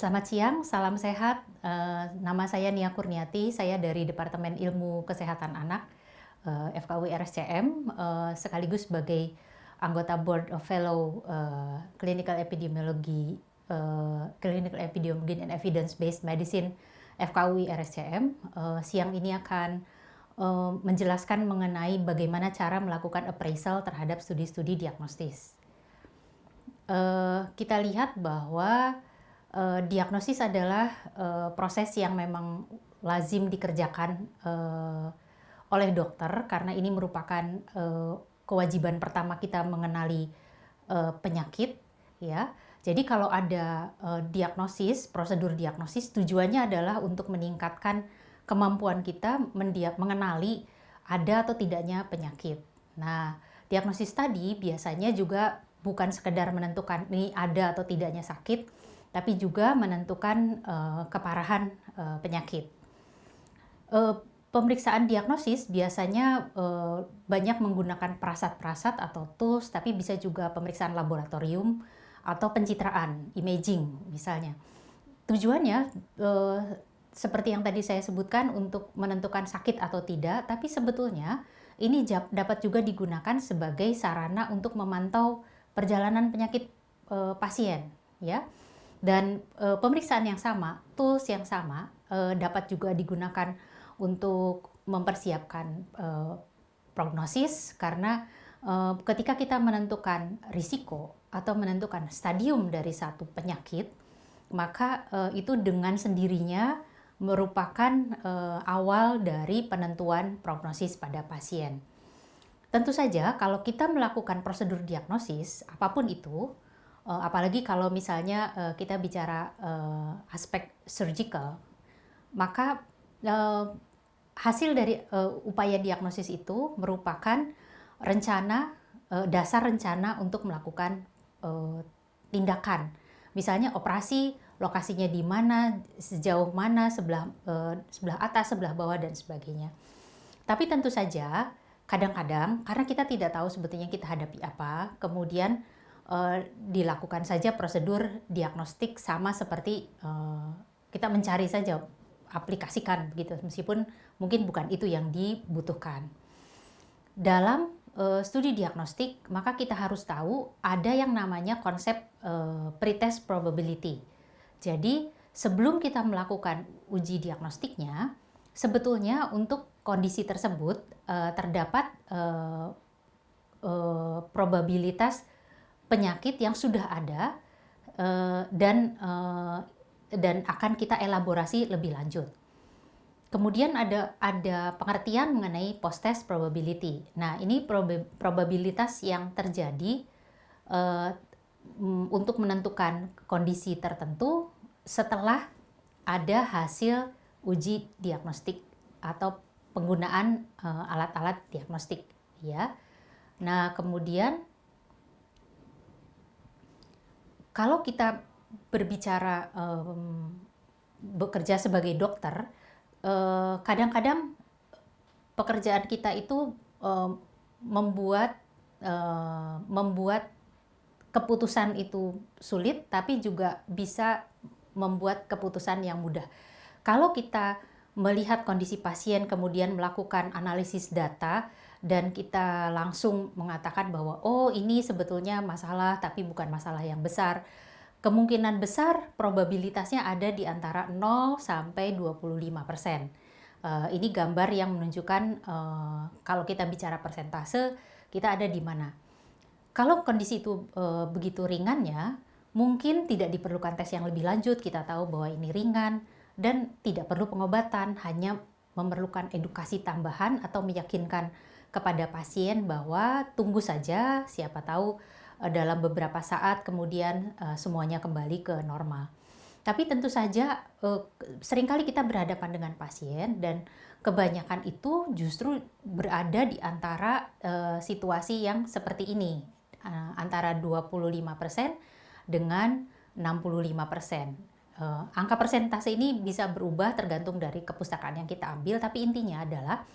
Selamat siang, salam sehat. Nama saya Nia Kurniati, saya dari Departemen Ilmu Kesehatan Anak, FKUI RSCM, sekaligus sebagai anggota Board of Fellow Clinical Epidemiology, Clinical Epidemiology and Evidence-Based Medicine FKUI RSCM. Siang ini akan menjelaskan mengenai bagaimana cara melakukan appraisal terhadap studi-studi diagnostis. Kita lihat bahwa diagnosis adalah proses yang memang lazim dikerjakan oleh dokter karena ini merupakan kewajiban pertama kita mengenali penyakit, ya. Jadi kalau ada diagnosis, prosedur diagnosis tujuannya adalah untuk meningkatkan kemampuan kita mengenali ada atau tidaknya penyakit. Nah, diagnosis tadi biasanya juga bukan sekedar menentukan ini ada atau tidaknya sakit, tapi juga menentukan keparahan penyakit. Pemeriksaan diagnosis biasanya banyak menggunakan perasat-perasat atau tools, tapi bisa juga pemeriksaan laboratorium atau pencitraan, imaging misalnya. Tujuannya seperti yang tadi saya sebutkan untuk menentukan sakit atau tidak, tapi sebetulnya ini dapat juga digunakan sebagai sarana untuk memantau perjalanan penyakit pasien, ya. Dan pemeriksaan yang sama, tools yang sama dapat juga digunakan untuk mempersiapkan prognosis karena ketika kita menentukan risiko atau menentukan stadium dari satu penyakit, maka itu dengan sendirinya merupakan awal dari penentuan prognosis pada pasien. Tentu saja kalau kita melakukan prosedur diagnosis, apapun itu, apalagi kalau misalnya kita bicara aspek surgical, maka hasil dari upaya diagnosis itu merupakan rencana, dasar rencana untuk melakukan tindakan. Misalnya operasi, lokasinya di mana, sejauh mana, sebelah atas, sebelah bawah, dan sebagainya. Tapi tentu saja, kadang-kadang karena kita tidak tahu sebetulnya kita hadapi apa, kemudian dilakukan saja prosedur diagnostik sama seperti kita mencari saja, aplikasikan begitu, meskipun mungkin bukan itu yang dibutuhkan. Dalam studi diagnostik, maka kita harus tahu ada yang namanya konsep pretest probability. Jadi sebelum kita melakukan uji diagnostiknya, sebetulnya untuk kondisi tersebut terdapat probabilitas penyakit yang sudah ada dan akan kita elaborasi lebih lanjut. Kemudian ada pengertian mengenai post-test probability. Nah, ini probabilitas yang terjadi untuk menentukan kondisi tertentu setelah ada hasil uji diagnostik atau penggunaan alat-alat diagnostik, ya. Nah, kemudian kalau kita berbicara bekerja sebagai dokter, kadang-kadang pekerjaan kita itu membuat keputusan itu sulit, tapi juga bisa membuat keputusan yang mudah. Kalau kita melihat kondisi pasien, kemudian melakukan analisis data, dan kita langsung mengatakan bahwa oh ini sebetulnya masalah, tapi bukan masalah yang besar, kemungkinan besar probabilitasnya ada di antara 0 sampai 25%. Ini gambar yang menunjukkan kalau kita bicara persentase, kita ada di mana. Kalau kondisi itu begitu ringannya, mungkin tidak diperlukan tes yang lebih lanjut, kita tahu bahwa ini ringan dan tidak perlu pengobatan, hanya memerlukan edukasi tambahan atau meyakinkan kepada pasien bahwa tunggu saja, siapa tahu dalam beberapa saat kemudian semuanya kembali ke normal. Tapi tentu saja seringkali kita berhadapan dengan pasien dan kebanyakan itu justru berada di antara situasi yang seperti ini, antara 25% dengan 65%. Angka persentase ini bisa berubah tergantung dari kepustakaan yang kita ambil, tapi intinya adalah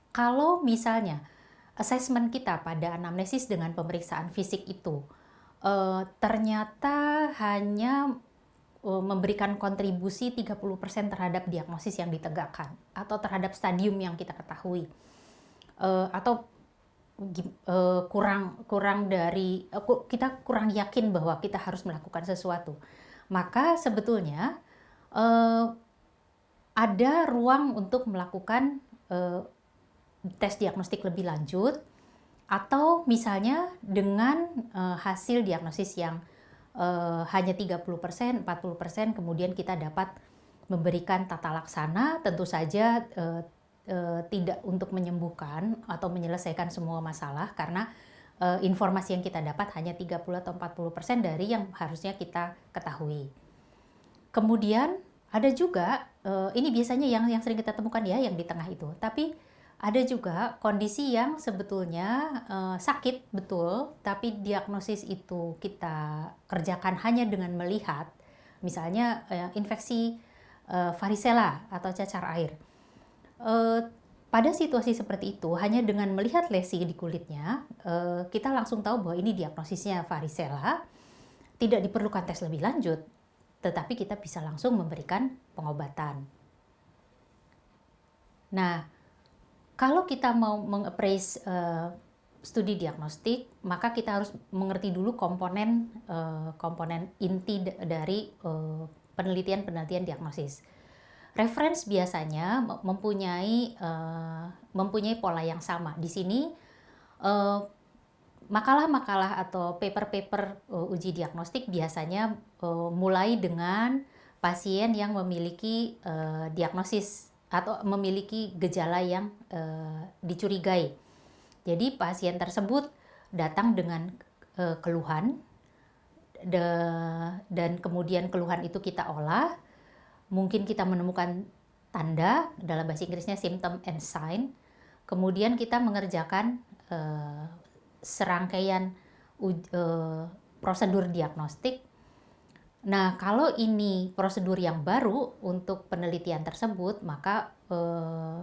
kalau misalnya assessment kita pada anamnesis dengan pemeriksaan fisik itu ternyata hanya memberikan kontribusi 30% terhadap diagnosis yang ditegakkan atau terhadap stadium yang kita ketahui. Atau kita kurang yakin bahwa kita harus melakukan sesuatu. Maka sebetulnya ada ruang untuk melakukan tes diagnostik lebih lanjut, atau misalnya dengan hasil diagnosis yang hanya 30%, 40%, kemudian kita dapat memberikan tata laksana, tentu saja tidak untuk menyembuhkan atau menyelesaikan semua masalah, karena informasi yang kita dapat hanya 30 atau 40% dari yang harusnya kita ketahui. Kemudian ada juga, ini biasanya yang sering kita temukan ya, yang di tengah itu, tapi ada juga kondisi yang sebetulnya sakit betul, tapi diagnosis itu kita kerjakan hanya dengan melihat, misalnya infeksi varicella atau cacar air. Pada situasi seperti itu, hanya dengan melihat lesi di kulitnya, kita langsung tahu bahwa ini diagnosisnya varicella, tidak diperlukan tes lebih lanjut, tetapi kita bisa langsung memberikan pengobatan. Nah, kalau kita mau mengappraise studi diagnostik, maka kita harus mengerti dulu komponen inti dari penelitian diagnosis. Reference biasanya mempunyai pola yang sama. Di sini makalah-makalah atau paper-paper uji diagnostik biasanya mulai dengan pasien yang memiliki diagnosis atau memiliki gejala yang dicurigai. Jadi pasien tersebut datang dengan keluhan, dan kemudian keluhan itu kita olah. Mungkin kita menemukan tanda, dalam bahasa Inggrisnya symptom and sign. Kemudian kita mengerjakan serangkaian prosedur diagnostik. Nah, kalau ini prosedur yang baru untuk penelitian tersebut, maka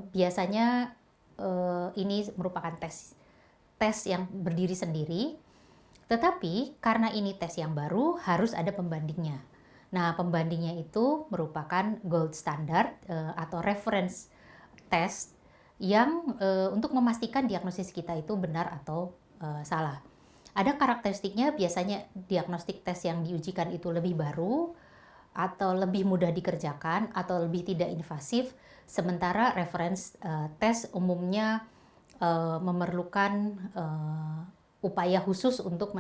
biasanya ini merupakan tes yang berdiri sendiri. Tetapi karena ini tes yang baru, harus ada pembandingnya. Nah, pembandingnya itu merupakan gold standard atau reference test yang untuk memastikan diagnosis kita itu benar atau salah. Ada karakteristiknya, biasanya diagnostik tes yang diujikan itu lebih baru, atau lebih mudah dikerjakan, atau lebih tidak invasif, sementara reference tes umumnya memerlukan upaya khusus untuk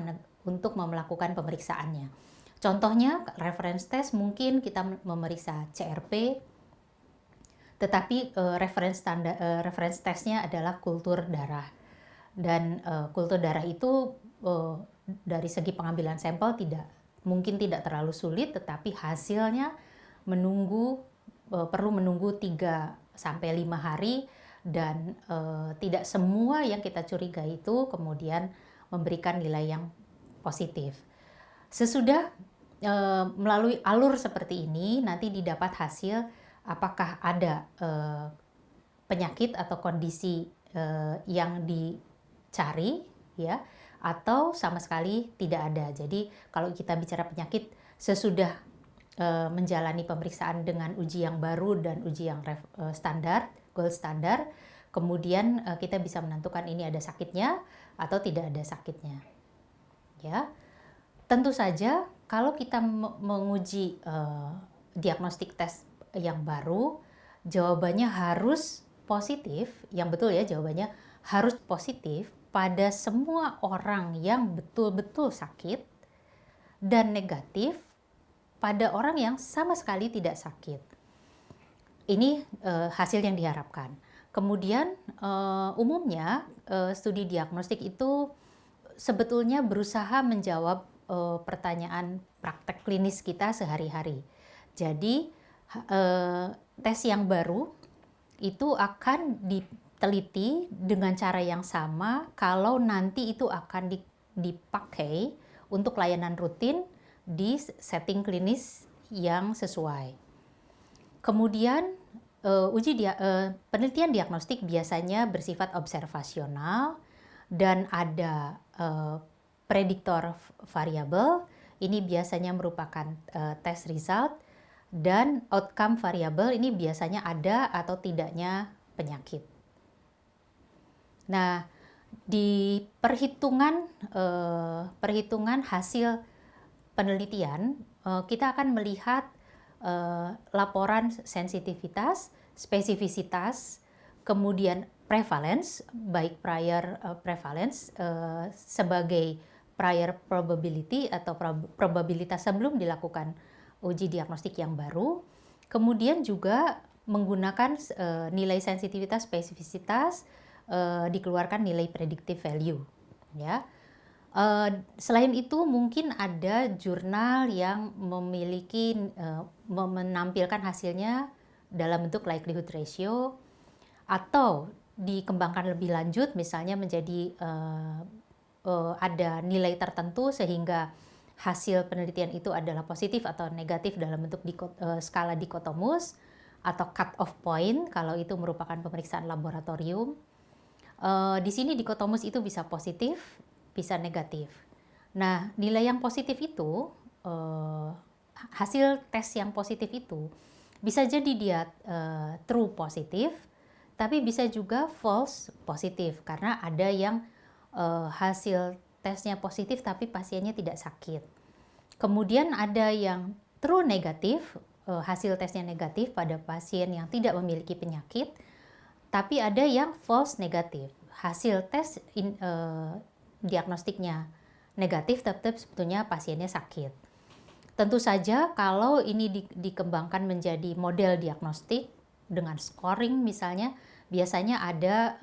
melakukan pemeriksaannya. Contohnya, reference test mungkin kita memeriksa CRP, tetapi reference testnya adalah kultur darah. Dan kultur darah itu dari segi pengambilan sampel mungkin tidak terlalu sulit, tetapi hasilnya perlu menunggu 3-5 hari, dan tidak semua yang kita curigai itu kemudian memberikan nilai yang positif. Sesudah melalui alur seperti ini, nanti didapat hasil apakah ada penyakit atau kondisi yang dicari, ya, atau sama sekali tidak ada. Jadi kalau kita bicara penyakit, sesudah menjalani pemeriksaan dengan uji yang baru dan uji yang standar, gold standard, kemudian kita bisa menentukan ini ada sakitnya atau tidak ada sakitnya. Ya, tentu saja kalau kita menguji diagnostik tes yang baru, jawabannya harus positif, yang betul ya, jawabannya harus positif pada semua orang yang betul-betul sakit, dan negatif pada orang yang sama sekali tidak sakit. Ini hasil yang diharapkan. Kemudian umumnya studi diagnostik itu sebetulnya berusaha menjawab pertanyaan praktek klinis kita sehari-hari. Jadi tes yang baru itu akan diteliti dengan cara yang sama kalau nanti itu akan dipakai untuk layanan rutin di setting klinis yang sesuai. Kemudian penelitian diagnostik biasanya bersifat observasional dan ada prediktor variabel. ini biasanya merupakan test result, dan outcome variable ini biasanya ada atau tidaknya penyakit. Nah, di perhitungan hasil penelitian, kita akan melihat laporan sensitivitas, spesifisitas, kemudian prevalence, baik prior prevalence sebagai prior probability atau probabilitas sebelum dilakukan uji diagnostik yang baru, kemudian juga menggunakan nilai sensitivitas, spesifisitas, dikeluarkan nilai predictive value, ya. Selain itu mungkin ada jurnal yang memiliki menampilkan hasilnya dalam bentuk likelihood ratio, atau dikembangkan lebih lanjut, misalnya menjadi ada nilai tertentu sehingga hasil penelitian itu adalah positif atau negatif dalam bentuk skala dikotomus atau cut off point kalau itu merupakan pemeriksaan laboratorium. Di sini dikotomus itu bisa positif, bisa negatif. Nah, nilai yang positif itu, hasil tes yang positif itu bisa jadi dia true positif, tapi bisa juga false positif karena ada yang hasil tesnya positif tapi pasiennya tidak sakit. Kemudian ada yang true negatif, hasil tesnya negatif pada pasien yang tidak memiliki penyakit, tapi ada yang false negatif, hasil tes diagnostiknya negatif tapi sebetulnya pasiennya sakit. Tentu saja kalau ini dikembangkan menjadi model diagnostik dengan scoring misalnya, biasanya ada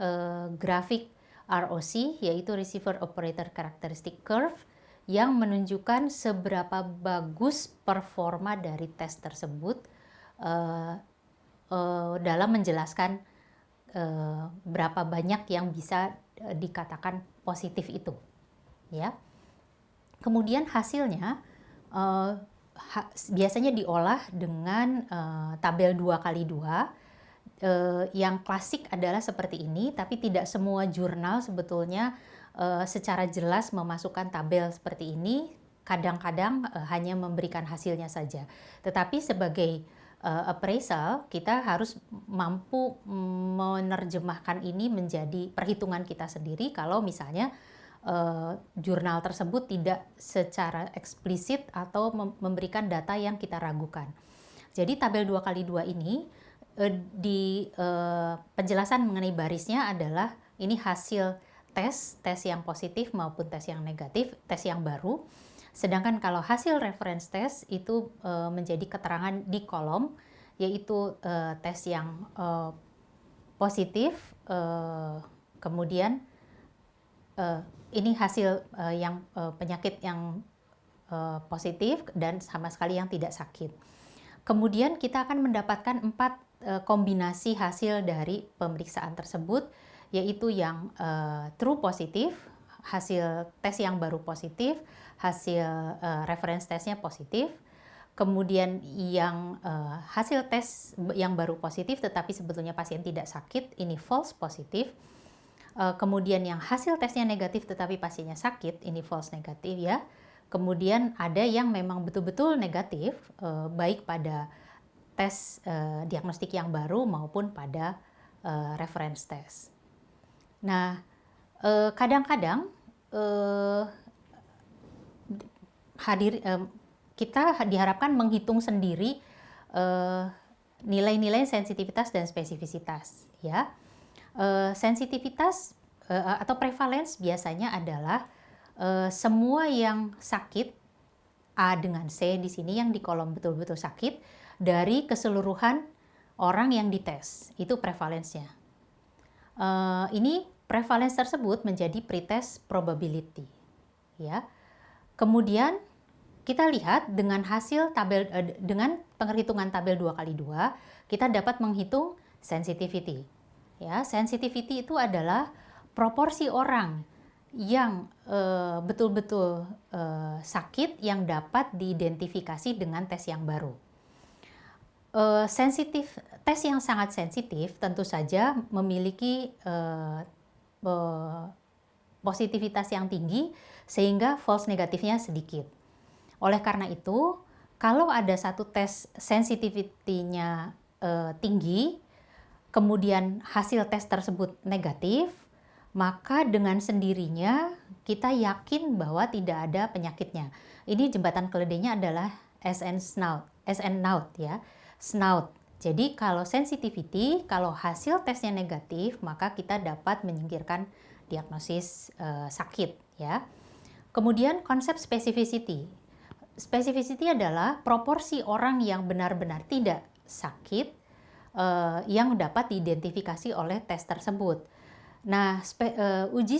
grafik ROC, yaitu Receiver Operator Characteristic Curve, yang menunjukkan seberapa bagus performa dari tes tersebut dalam menjelaskan berapa banyak yang bisa dikatakan positif itu, ya. Kemudian hasilnya biasanya diolah dengan tabel 2x2. Yang klasik adalah seperti ini, tapi tidak semua jurnal sebetulnya secara jelas memasukkan tabel seperti ini. Kadang-kadang hanya memberikan hasilnya saja. Tetapi sebagai appraisal, kita harus mampu menerjemahkan ini menjadi perhitungan kita sendiri kalau misalnya jurnal tersebut tidak secara eksplisit atau memberikan data yang kita ragukan. Jadi tabel 2x2 ini di penjelasan mengenai barisnya adalah ini hasil tes yang positif maupun tes yang negatif, tes yang baru. Sedangkan kalau hasil reference test itu menjadi keterangan di kolom, yaitu tes yang positif, kemudian ini hasil yang penyakit yang positif dan sama sekali yang tidak sakit. Kemudian kita akan mendapatkan 4 kombinasi hasil dari pemeriksaan tersebut, yaitu yang true positif, hasil tes yang baru positif, hasil reference tesnya positif, kemudian yang hasil tes yang baru positif tetapi sebetulnya pasien tidak sakit, ini false positif. Kemudian yang hasil tesnya negatif tetapi pasiennya sakit, ini false negatif, ya. Kemudian ada yang memang betul-betul negatif, baik pada tes diagnostik yang baru maupun pada reference test. Nah, kadang-kadang kita diharapkan menghitung sendiri nilai-nilai sensitivitas dan spesifisitas, ya. Sensitivitas atau prevalence biasanya adalah semua yang sakit A dengan C di sini yang di kolom betul-betul sakit dari keseluruhan orang yang dites, itu prevalence-nya. Ini prevalence tersebut menjadi pretest probability, ya. Kemudian kita lihat dengan hasil tabel dengan penghitungan tabel 2x2, kita dapat menghitung sensitivity. Ya, sensitivity itu adalah proporsi orang yang betul-betul sakit yang dapat diidentifikasi dengan tes yang baru. Tes yang sangat sensitif tentu saja memiliki positivitas yang tinggi sehingga false negatifnya sedikit. Oleh karena itu, kalau ada satu tes sensitivity-nya tinggi, kemudian hasil tes tersebut negatif, maka dengan sendirinya kita yakin bahwa tidak ada penyakitnya. Ini jembatan keledainya adalah SN Naut ya, snout. Jadi kalau sensitivity, kalau hasil tesnya negatif, maka kita dapat menyingkirkan diagnosis sakit ya. Kemudian konsep specificity. Specificity adalah proporsi orang yang benar-benar tidak sakit yang dapat diidentifikasi oleh tes tersebut. Nah, uji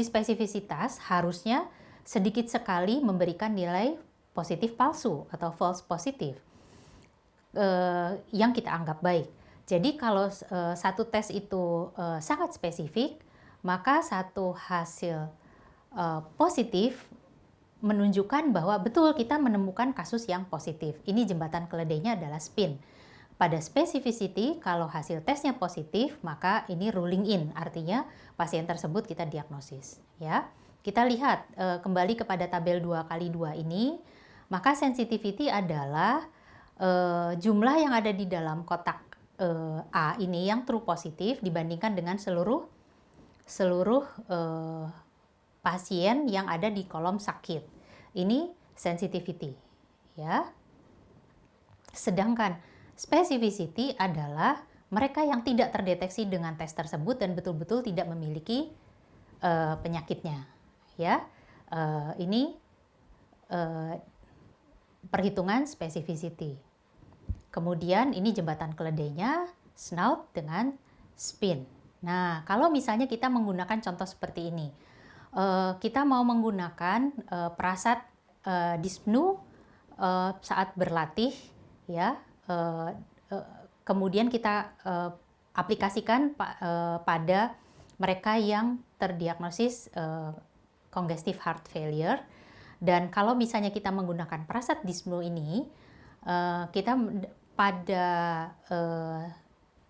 spesifisitas harusnya sedikit sekali memberikan nilai positif palsu atau false positif yang kita anggap baik. Jadi kalau satu tes itu sangat spesifik, maka satu hasil positif menunjukkan bahwa betul kita menemukan kasus yang positif. Ini jembatan keledainya adalah spin. Pada specificity, kalau hasil tesnya positif, maka ini ruling in, artinya pasien tersebut kita diagnosis. Ya, kita lihat kembali kepada tabel 2x2 ini, maka sensitivity adalah jumlah yang ada di dalam kotak A ini yang true positif dibandingkan dengan seluruh pasien yang ada di kolom sakit. Ini sensitivity, ya. Sedangkan specificity adalah mereka yang tidak terdeteksi dengan tes tersebut dan betul-betul tidak memiliki penyakitnya, ya. Ini perhitungan specificity. Kemudian ini jembatan keledainya, snout dengan spin. Nah, kalau misalnya kita menggunakan contoh seperti ini, kita mau menggunakan prasat dyspnea saat berlatih, ya. Kemudian kita aplikasikan pada mereka yang terdiagnosis congestive heart failure. Dan kalau misalnya kita menggunakan prasat dyspnea ini, kita pada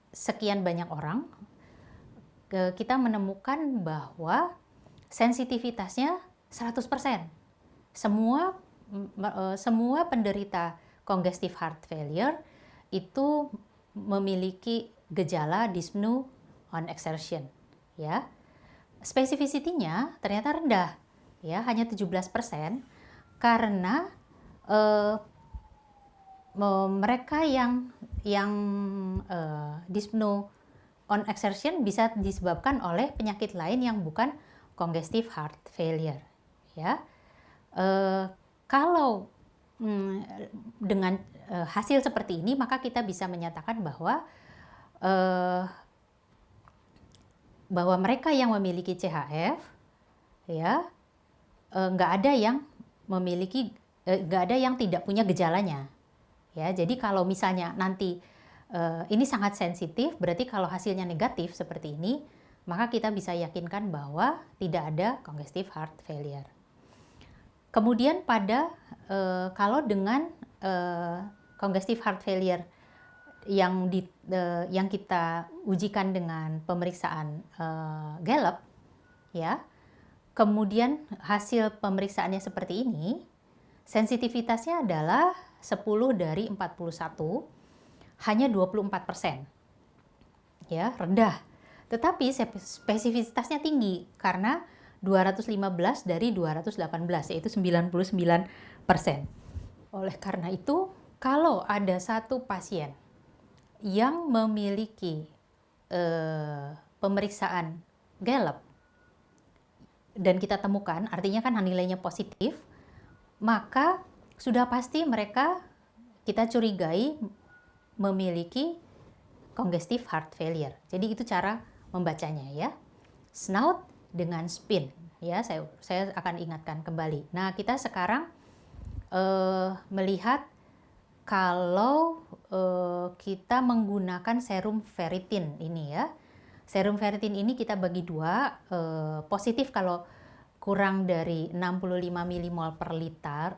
sekian banyak orang, kita menemukan bahwa sensitivitasnya 100%. Semua penderita congestive heart failure itu memiliki gejala dyspnea on exertion, ya. Spesifisitinya ternyata rendah, ya, hanya 17%, karena mereka yang dyspnea on exertion bisa disebabkan oleh penyakit lain yang bukan congestive heart failure, ya. Kalau dengan hasil seperti ini, maka kita bisa menyatakan bahwa mereka yang memiliki CHF, ya, nggak ada yang tidak punya gejalanya. Ya, jadi kalau misalnya nanti ini sangat sensitif, berarti kalau hasilnya negatif seperti ini, maka kita bisa yakinkan bahwa tidak ada congestive heart failure. Kemudian kalau dengan congestive heart failure yang kita ujikan dengan pemeriksaan Gallup, ya, kemudian hasil pemeriksaannya seperti ini, sensitivitasnya adalah 10 dari 41, hanya 24%. Ya, rendah. Tetapi spesifisitasnya tinggi karena 215 dari 218, yaitu 99%. Oleh karena itu, kalau ada satu pasien yang memiliki pemeriksaan Gallup dan kita temukan, artinya kan nilainya positif, maka sudah pasti mereka kita curigai memiliki congestive heart failure. Jadi itu cara membacanya, ya. Snout dengan spin, ya. Saya akan ingatkan kembali. Nah, kita sekarang melihat kalau kita menggunakan serum ferritin ini, ya. Serum ferritin ini kita bagi dua, positif kalau kurang dari 65 milimol per liter,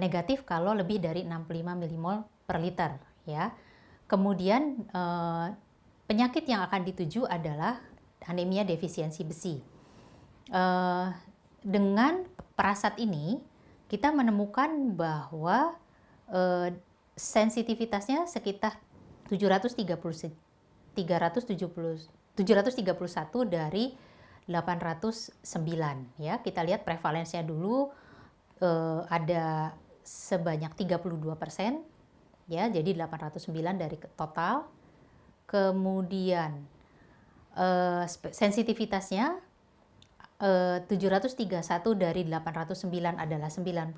negatif kalau lebih dari 65 milimol per liter, ya. Kemudian penyakit yang akan dituju adalah anemia defisiensi besi. dengan prasat ini kita menemukan bahwa sensitivitasnya sekitar 731 dari 809 ya. Kita lihat prevalensinya dulu ada sebanyak 32% ya, jadi 809 dari total. Kemudian sensitivitasnya 731 dari 809 adalah 90%.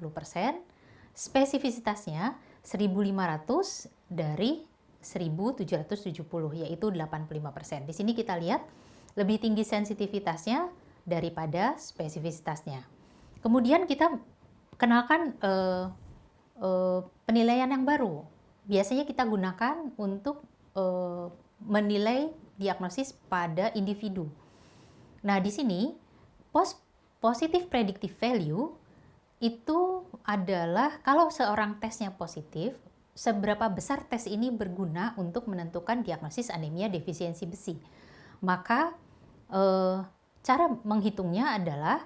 Spesifisitasnya 1500 dari 1770 yaitu 85%. Di sini kita lihat lebih tinggi sensitivitasnya daripada spesifisitasnya. Kemudian kita kenalkan penilaian yang baru. Biasanya kita gunakan untuk menilai diagnosis pada individu. Nah, di sini positive predictive value itu adalah kalau seorang tesnya positif, seberapa besar tes ini berguna untuk menentukan diagnosis anemia defisiensi besi. Maka cara menghitungnya adalah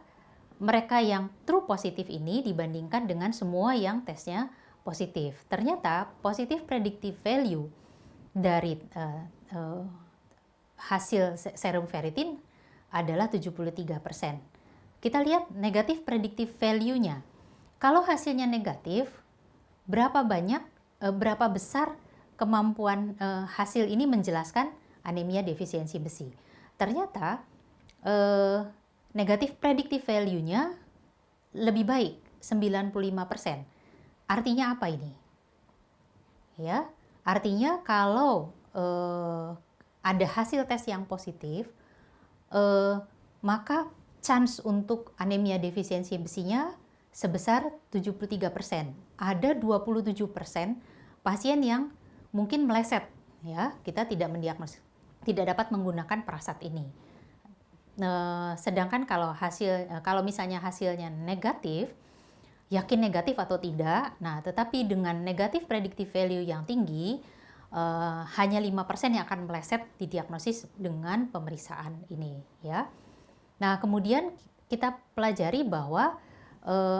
mereka yang true positif ini dibandingkan dengan semua yang tesnya positif. Ternyata positive predictive value dari hasil serum ferritin adalah 73%. Kita lihat negatif predictive value-nya. Kalau hasilnya negatif, berapa besar kemampuan hasil ini menjelaskan anemia defisiensi besi. Ternyata negatif predictive value-nya lebih baik, 95%. Artinya apa ini? Ya, artinya kalau ada hasil tes yang positif, maka chance untuk anemia defisiensi besinya sebesar 73%. Ada 27% pasien yang mungkin meleset, ya, kita tidak mendiagnosis, tidak dapat menggunakan prasat ini. Sedangkan kalau misalnya hasilnya negatif, yakin negatif atau tidak, nah tetapi dengan negatif predictive value yang tinggi, hanya 5% yang akan meleset didiagnosis dengan pemeriksaan ini, ya. Nah, kemudian kita pelajari bahwa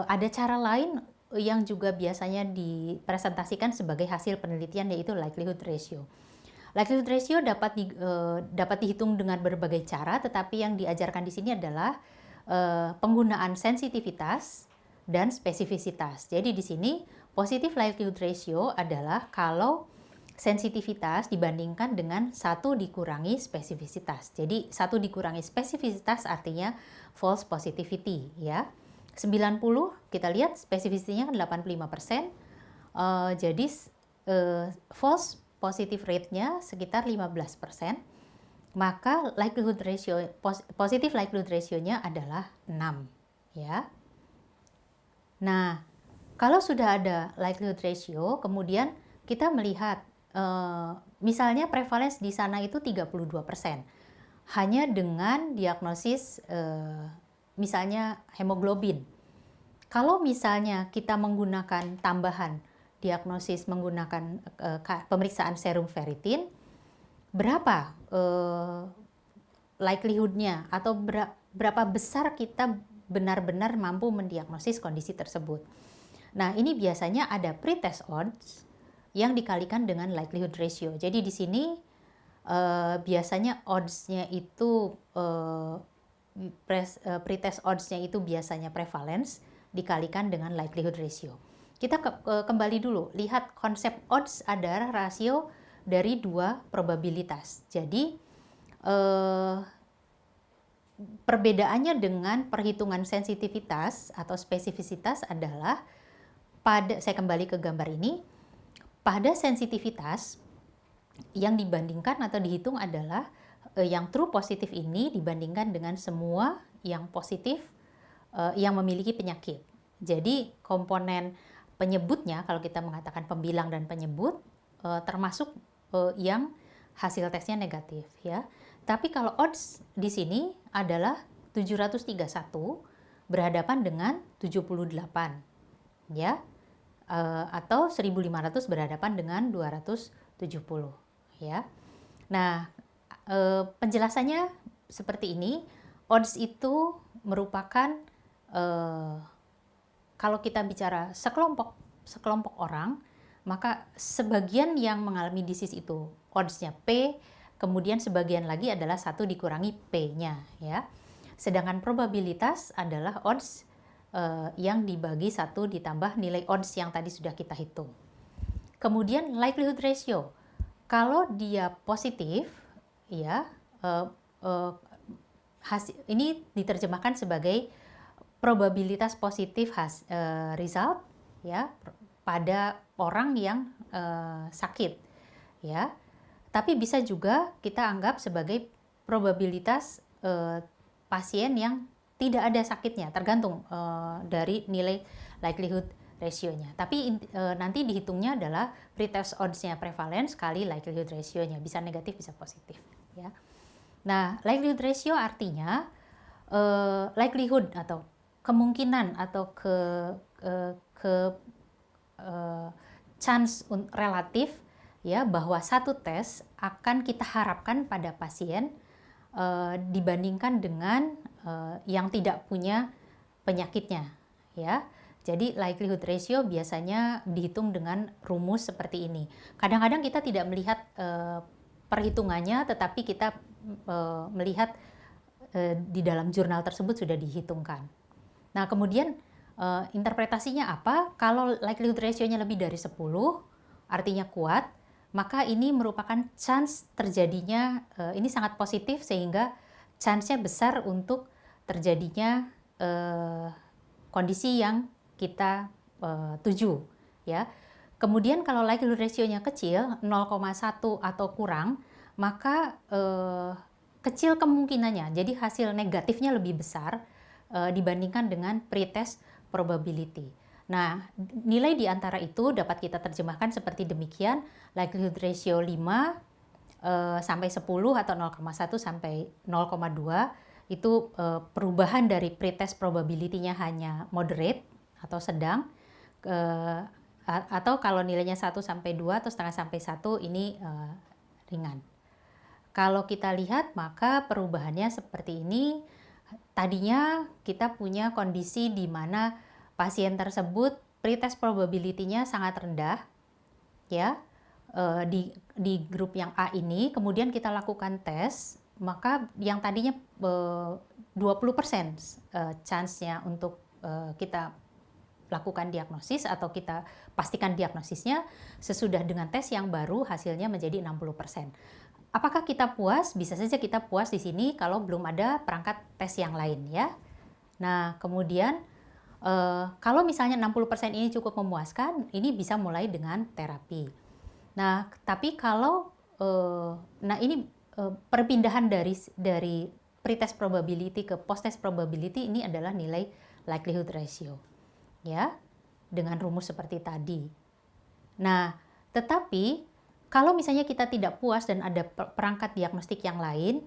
ada cara lain yang juga biasanya dipresentasikan sebagai hasil penelitian, yaitu likelihood ratio. Likelihood ratio dapat dihitung dengan berbagai cara, tetapi yang diajarkan di sini adalah penggunaan sensitivitas dan spesifisitas. Jadi di sini positive likelihood ratio adalah kalau sensitivitas dibandingkan dengan 1 dikurangi spesifisitas. Jadi 1 dikurangi spesifisitas artinya false positivity, ya. 90 kita lihat spesifisitinya 85%. Jadi false positive rate-nya sekitar 15%. Maka likelihood ratio positive likelihood ratio-nya adalah 6, ya. Nah, kalau sudah ada likelihood ratio, kemudian kita melihat misalnya prevalence di sana itu 32%. Hanya dengan diagnosis misalnya hemoglobin. Kalau misalnya kita menggunakan tambahan diagnosis menggunakan pemeriksaan serum ferritin, berapa likelihood-nya atau berapa besar kita benar-benar mampu mendiagnosis kondisi tersebut. Nah, ini biasanya ada pretest odds yang dikalikan dengan likelihood ratio. Jadi di sini biasanya odds-nya itu pretest odds-nya itu biasanya prevalence dikalikan dengan likelihood ratio. Kita kembali dulu, lihat konsep odds adalah rasio dari 2 probabilitas. Jadi perbedaannya dengan perhitungan sensitivitas atau spesifisitas adalah saya kembali ke gambar ini, pada sensitivitas yang dibandingkan atau dihitung adalah yang true positif ini dibandingkan dengan semua yang positif yang memiliki penyakit. Jadi komponen penyebutnya, kalau kita mengatakan pembilang dan penyebut, termasuk yang hasil tesnya negatif, ya. Tapi kalau odds di sini adalah 731 berhadapan dengan 78, ya. Atau 1.500 berhadapan dengan 270, ya. Nah, penjelasannya seperti ini. Odds itu merupakan eh, kalau kita bicara sekelompok orang, maka sebagian yang mengalami disease itu odds-nya P, kemudian sebagian lagi adalah 1 dikurangi P-nya, ya. Sedangkan probabilitas adalah odds yang dibagi 1 ditambah nilai odds yang tadi sudah kita hitung. Kemudian likelihood ratio. Kalau dia positif, ya, ini diterjemahkan sebagai probabilitas positif result, ya, pada orang yang sakit, ya. Tapi bisa juga kita anggap sebagai probabilitas pasien yang tidak ada sakitnya, tergantung dari nilai likelihood ratio-nya. Tapi nanti dihitungnya adalah pretest odds-nya prevalence kali likelihood ratio-nya, bisa negatif bisa positif, ya. Nah, likelihood ratio artinya likelihood atau kemungkinan atau chance relatif, ya, bahwa satu tes akan kita harapkan pada pasien dibandingkan dengan yang tidak punya penyakitnya, ya. Jadi likelihood ratio biasanya dihitung dengan rumus seperti ini. Kadang-kadang kita tidak melihat perhitungannya, tetapi kita melihat di dalam jurnal tersebut sudah dihitungkan. Nah, kemudian interpretasinya apa? Kalau likelihood ratio-nya lebih dari 10, artinya kuat, maka ini merupakan chance terjadinya, ini sangat positif sehingga chance-nya besar untuk terjadinya kondisi yang kita tuju, ya. Kemudian kalau likelihood ratio-nya kecil, 0,1 atau kurang, maka kecil kemungkinannya, jadi hasil negatifnya lebih besar dibandingkan dengan pretest probability. Nah, nilai di antara itu dapat kita terjemahkan seperti demikian, likelihood ratio 5 sampai 10 atau 0,1 sampai 0,2 itu perubahan dari pretest probability-nya hanya moderate atau sedang, atau kalau nilainya 1 sampai 2 atau setengah sampai 1 ini ringan. Kalau kita lihat maka perubahannya seperti ini. Tadinya kita punya kondisi di mana pasien tersebut pretest probability-nya sangat rendah, ya, di grup yang A ini. Kemudian kita lakukan tes, maka yang tadinya 20% chance-nya untuk kita lakukan diagnosis atau kita pastikan diagnosisnya, sesudah dengan tes yang baru hasilnya menjadi 60%. Apakah kita puas? Bisa saja kita puas di sini kalau belum ada perangkat tes yang lain, ya. Nah, kemudian kalau misalnya 60% ini cukup memuaskan, ini bisa mulai dengan terapi. Nah, tapi kalau ini perpindahan dari pretest probability ke post-test probability ini adalah nilai likelihood ratio, ya, dengan rumus seperti tadi. Nah, tetapi kalau misalnya kita tidak puas dan ada perangkat diagnostik yang lain,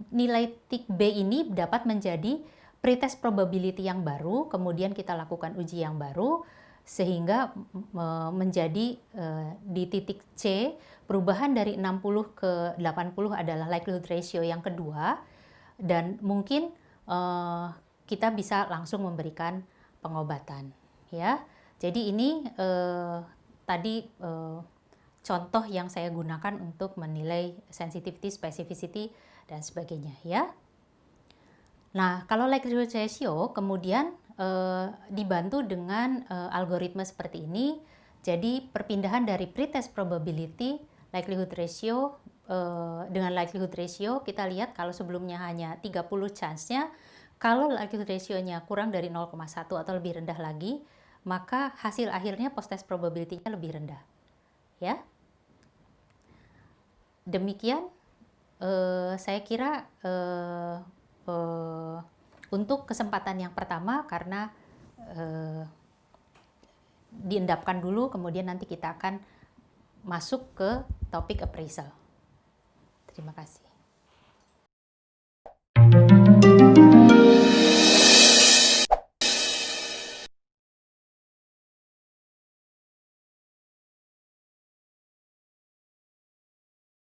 nilai TIC B ini dapat menjadi pretest probability yang baru, kemudian kita lakukan uji yang baru, sehingga menjadi di titik C, perubahan dari 60 ke 80 adalah likelihood ratio yang kedua, dan mungkin kita bisa langsung memberikan pengobatan, ya. Jadi ini tadi contoh yang saya gunakan untuk menilai sensitivity, specificity, dan sebagainya, ya. Nah, kalau likelihood ratio kemudian dibantu dengan algoritma seperti ini. Jadi perpindahan dari pretest probability likelihood ratio dengan likelihood ratio kita lihat kalau sebelumnya hanya 30 chance-nya, kalau likelihood ratio-nya kurang dari 0,1 atau lebih rendah lagi, maka hasil akhirnya post-test probability-nya lebih rendah, ya. Demikian saya kira untuk kesempatan yang pertama, karena diendapkan dulu, kemudian nanti kita akan masuk ke topik appraisal. Terima kasih.